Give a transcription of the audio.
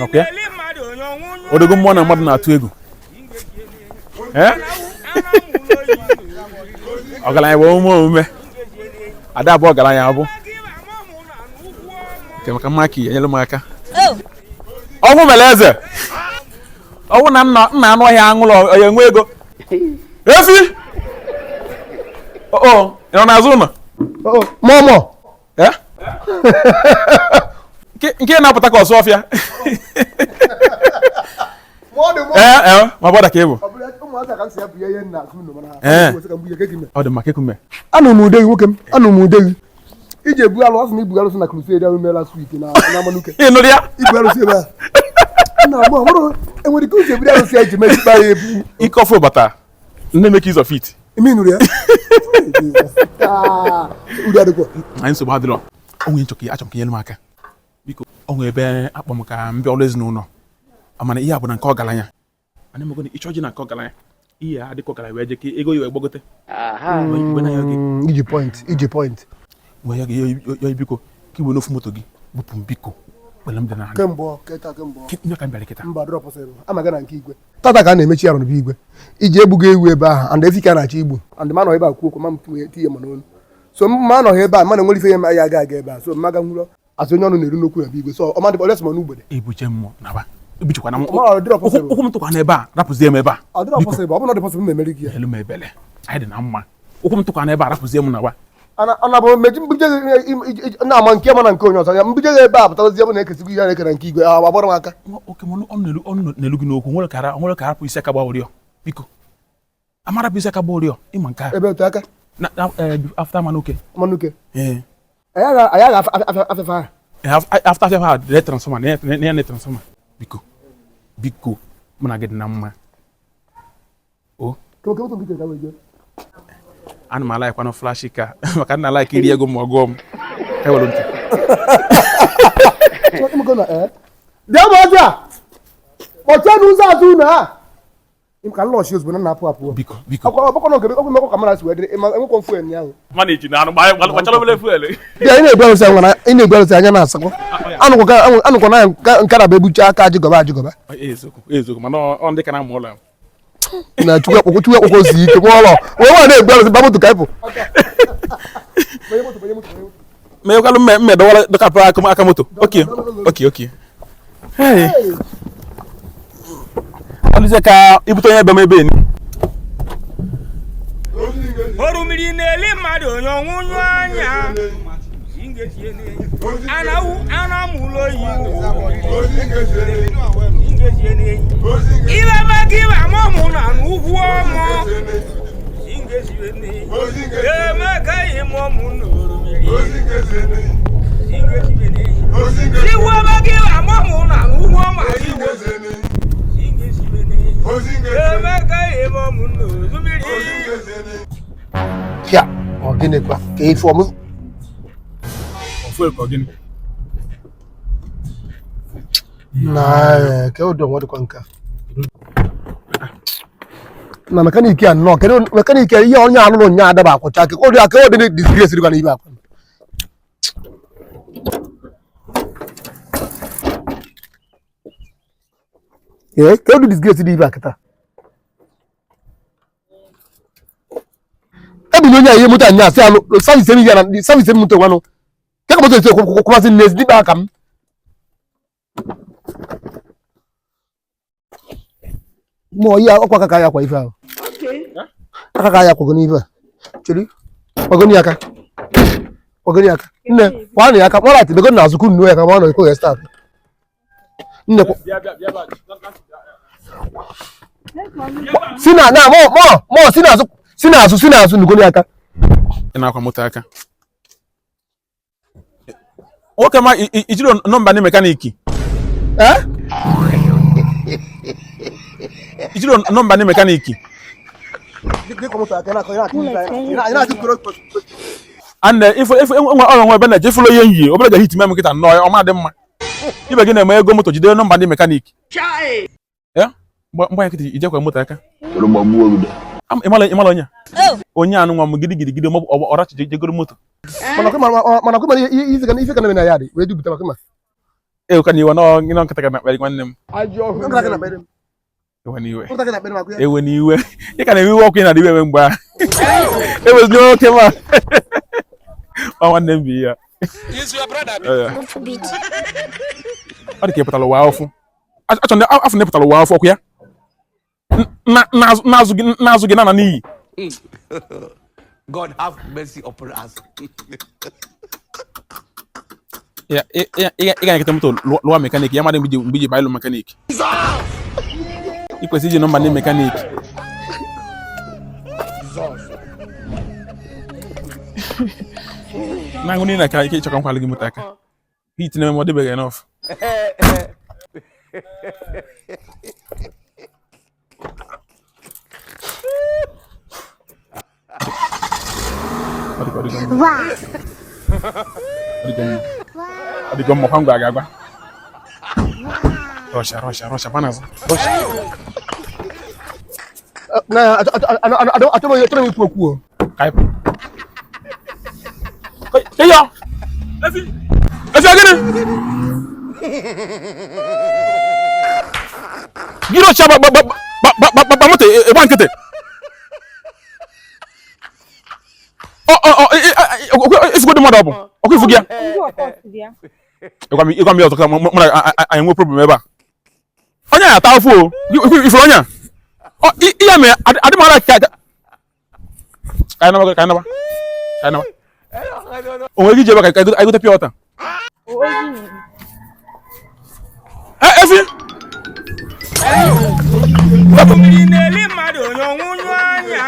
Okay. Odogo mmụọ na mmadụ na-atụ egwu. Ọgaranya bụ omume. Ada abụọ ọgaranya abụ. Nke maka mmaki enyere m aka. Ọgwụ mere eze. Ọgwụ na nna anụ ọhịa aṅụlọ onye nwe ego. Efi! Ị nọ n'azụ ụlọ? Mọmọ. Nke na-apụta ka ọsọ ọfịa. Ma bọda ka ị bụ. Ọ dị maka ekume. Anụ m ude gị nwoke m, anụ m ude gị. Ije ebu alụ, asụ na ibu alụsị na crusade ahụ mere last week na Amanuke. Ị nụrụ ya? Ibu alụsị ebe a. Enwere ike uche ebu alụsị eji mejikpa ya ebu. Ike ọfụ bata, nne make use of it. Imi nụrụ ya? Ude adịkwa. Anyị nsogbu adịrọ. Onwe achọrọ ka nyere m aka. Biko, onwe ebe akpọ m ka m bịa ọrụ ezinụlọ. Amana ihe a bụ na nke ọgaranya. Ana m goni ịchọ ji na nke ọgaranya. Ihe a dịka ọgaranya wee je ka ego iwe gbagote. Iji point. Wee ya gị biko ka iwe n'ofu moto gị bupụ m biko. Kpele m dị n'ala. Kemgbe. Nye ka m bịara kịta. Mba drọp ọsọ amaga na nke igwe. Tata ka a na-emechi ya n'obi igwe. Iji ebugo ewu ebe ahụ and Efika na-achọ igbo. And ma nọ ebe a kwuo okwu ma m tinye ma n'onu. So ma nọ ebe a ma na-enwere ife ya aga ebe a. So mmaga nwụrọ asị onye ọnụ na-eru n'okwu ebe igwe. So ọma dịkwa olesi ma n'ugbede. Ebuche mmụọ naba. Ebichikwa na m. Ụkwụ m tụkwa n'ebe a rapụzie m ebe a. Ọ dịrọ possible, ọ bụ na dị possible na-emeri gị ya. Elu m ebele. Anyị dị na mma. Ụkwụ m tụkwa n'ebe a rapụzie m naba. Ana bụ meji mbuje na-ama nke ma na nke onye ọzọ ya mbuje ebe a pụtazie bụ na-ekesigbu ihe na-ekere nke igwe agbọrọ m aka. Oke m ọnụ na-elu gị n'okwu nwere ka hapụ isi aka gbaụrịọ biko amara bụ isi aka gbaụrịọ ịma nke a ebe otu aka after Amanuke anyị ga-afefe after after ha transformer na transformer biko mụ na gị dị na mma ana m alaikwa na flash ka maka nna alaik iri ego ma ọgụọ m ewere ntị bịa ma ọjọọ kpọchie n'ụzọ azụ na ka nlọchi ozugbo na apụ biko ọkọ na ogebe ọkụ mekọ kamera si wee dịrị enwekọ mfu enyi ahụ manage na anụ gbachara obere fuel bịa ị na-egbu alụsị anya na-asakwa anụkwa na nkara bụ ebucha aka ajịgọba eziokwu mana ọ ndị ka na-amụ ụlọ na chukwu ekpokwo si ike nwa ụlọ wee nwa na-egbu alụsị ba moto ka ịpụ mekwalụ mme dọwara dọkapụ aka moto oke alụzie ka ibute onye ebe m ebe ni orumiri na-eli mmadụ onye ọnwụnyụ anya anamụlọ yi ibe maka ibe amụmụ na n'ugwu ọmụ emeka ịmụmụ na orumiri iwe maka ibe amụmụ na n'ugwu ọmụ ya ọ gịnịkwa ka ife ọmụ na ke ụdị ọnwa dịkwa nka na mekaniki a nnọọ kedu mekaniki ihe onye alụrụ nya adaba akwụcha ka ụdị aka ụdị disgrace dịkwa n'ibe akwa ke ụdị disgrace dị ibe akịta ebili onye ihe moto anya asị alụ savisi moto nwanụ ke ka moto esi kwụkwasị nnezi dịbe aka m mụ ihe ọkwa aka ya akwa ife ahụ aka ka ya kwago n'ife a chiri kwagoni aka nne kwa ya aka mara ati begoni na azụkwu nnu ya ka ma ọ nọ iko ya start nne si na mo si na azụ nugoni aka ị na-akwa moto aka nwoke ma ijiri nọmba ndị mekaniki ijiri nọmba ndị mekaniki and if ọrụ nwe ebe na eje fụlụ ihe nyi obere ga-hit mem nkịta nnọọ ọma dị mma ibe gị na-eme ego moto jide nọmba ndị mekaniki mgbe ya kịta ijekwa moto aka ịmala onye anụ nwa m gidigidi ọrachi jegoro moto mana ife ka na-eme na ya dị wee dupụta maka e ka ni iwe no ngino nkata ka na kpari nwanne m Nkata gị na kpere m. ewe ni iwe Nkata gị na kpere m akụ ya. ewe ni iwe ị ka na-ewe ọkụ ị na iwe mgbe a ewezi oke ma nwanne m bi ya ọ dị ka ịpụtara ụwa afọ achọ ndị afọ na-epụtara ụwa afọ ọkụ ya n'azụ gị na n'iyi God have mercy upon us. ị ga-eketa moto lụọ mekanik ya mmadụ mgbe iji baịlụ mekanik ị kwesịrị iji nọmba ndị mekanik na-aṅụ niile ka ike ịchọka nkwalụ gị moto aka hit na ọ dịbeghị enough Adigo mo kwangu agagwa. Russia banazo. Russia. Na atụrụ m ikwu okwu. Kai. Eyo. Efi agene. Giro chaba ba moto e ba nkete. Efigbo the mother bụ ọkụ ifu gị ya ịgwa m ya ọzọ ka mụ na anyị nwee problem ebe a onye ya ata afụ o ifuru onye ihe mee adị m ara ka anyị naba o nwere ike iji ebe ka anyị gote pịa ọta efi mmiri na-eli mmadụ onye ọnwụnyụ anya